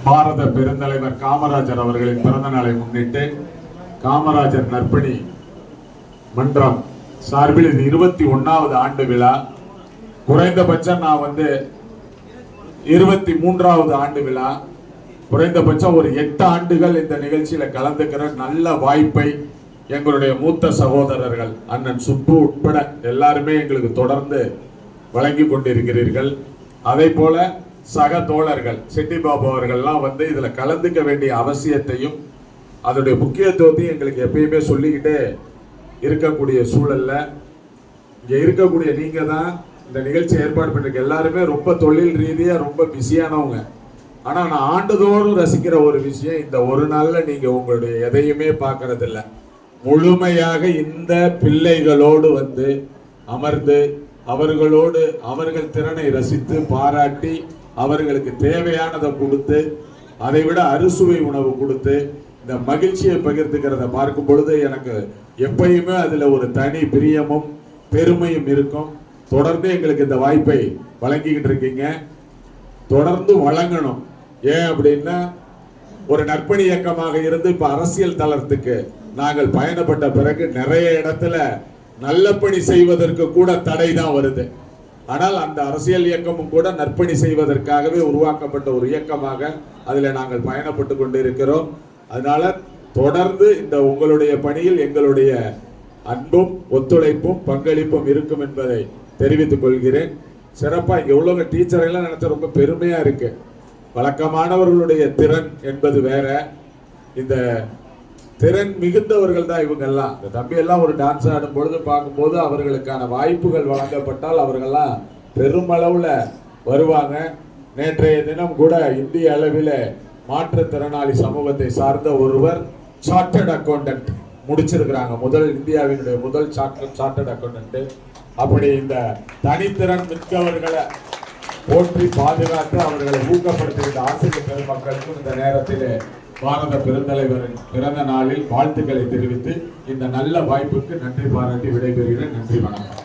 பாரத பெருந்தலைவர் காமராஜர் அவர்களின் பிறந்த நாளை முன்னிட்டு காமராஜர் நற்பணி மன்றம் சார்பில் இது 21வது ஆண்டு விழா. குறைந்தபட்சம் நான் 23வது ஆண்டு விழா. குறைந்தபட்சம் ஒரு 8 ஆண்டுகள் இந்த நிகழ்ச்சியில கலந்துக்கிற நல்ல வாய்ப்பை எங்களுடைய மூத்த சகோதரர்கள் அண்ணன் சுப்பு உட்பட எல்லாருமே எங்களுக்கு தொடர்ந்து வழங்கி கொண்டிருக்கிறீர்கள். அதே போல சக தோழர்கள் செட்டி பாபு அவர்கள்லாம் இதுல கலந்துக்க வேண்டிய அவசியத்தையும் அதோடைய முக்கியத்துவத்தையும் எங்களுக்கு எப்பயுமே சொல்லிக்கிட்டே இருக்கக்கூடிய சூழல்ல இங்க இருக்கக்கூடிய நீங்க தான் இந்த நிகழ்ச்சி ஏற்பாடு பண்ணிருக்க எல்லாருமே ரொம்ப தொழில் ரீதியா ரொம்ப பிஸியானவங்க. ஆனா நான் ஆண்டுதோறும் ரசிக்கிற ஒரு விஷயம், இந்த ஒரு நாள்ல நீங்க உங்களுடைய எதையுமே பார்க்கறது இல்லை. முழுமையாக இந்த பிள்ளைகளோடு அமர்ந்து அவர்களோடு அவர்கள் திறனை ரசித்து பாராட்டி அவர்களுக்கு தேவையானதை கொடுத்து அதை விட அறுசுவை உணவு கொடுத்து இந்த மகிழ்ச்சியை பகிர்ந்துக்கிறத பார்க்கும் பொழுது எனக்கு எப்பயுமே அதுல ஒரு தனி பிரியமும் பெருமையும் இருக்கும். தொடர்ந்து எங்களுக்கு இந்த வாய்ப்பை வழங்கிக்கிட்டு இருக்கீங்க, தொடர்ந்து வழங்கணும். ஏன் அப்படின்னா ஒரு நற்பணி இயக்கமாக இருந்து இப்ப அரசியல் தளத்துக்கு நாங்கள் பயணப்பட்ட பிறகு நிறைய இடத்துல நல்ல பணி செய்வதற்கு கூட தடை தான் வருது. ஆனால் அந்த அரசியல் இயக்கமும் கூட நற்பணி செய்வதற்காகவே உருவாக்கப்பட்ட ஒரு இயக்கமாக அதில் நாங்கள் பயணப்பட்டு கொண்டிருக்கிறோம். அதனால தொடர்ந்து இந்த உங்களுடைய பணியில் எங்களுடைய அன்பும் ஒத்துழைப்பும் பங்களிப்பும் இருக்கும் என்பதை தெரிவித்துக் கொள்கிறேன். சிறப்பா இங்க உள்ளவங்க டீச்சர் எல்லாம் நினைச்சா ரொம்ப பெருமையா இருக்கு. வழக்கமானவர்களுடைய திறன் என்பது வேற, இந்த திறன் மிகுந்தவர்கள் தான் இவங்க எல்லாம். இந்த தம்பி எல்லாம் ஒரு டான்ஸ் ஆடும் பொழுது பார்க்கும்போது அவர்களுக்கான வாய்ப்புகள் வழங்கப்பட்டால் அவர்கள்லாம் பெருமளவுல வருவாங்க. நேற்றைய தினம் கூட இந்திய அளவில் மாற்றுத்திறனாளி சமூகத்தை சார்ந்த ஒருவர் சார்ட்டர்ட் அக்கௌண்டன்ட் முடிச்சிருக்கிறாங்க. இந்தியாவினுடைய முதல் சார்ட்டர்ட் அக்கௌண்டன்ட். அப்படி இந்த தனித்திறன் மிக்கவர்களை போற்றி பாதுகாத்து அவர்களை ஊக்கப்படுத்துகின்ற ஆசிரியர் பெருமக்களுக்கும் இந்த நேரத்தில் பாரத பெருந்தலைவரின் பிறந்த நாளில் வாழ்த்துக்களை தெரிவித்து இந்த நல்ல வாய்ப்புக்கு நன்றி பாராட்டி விடைபெறுகிறேன். நன்றி, வணக்கம்.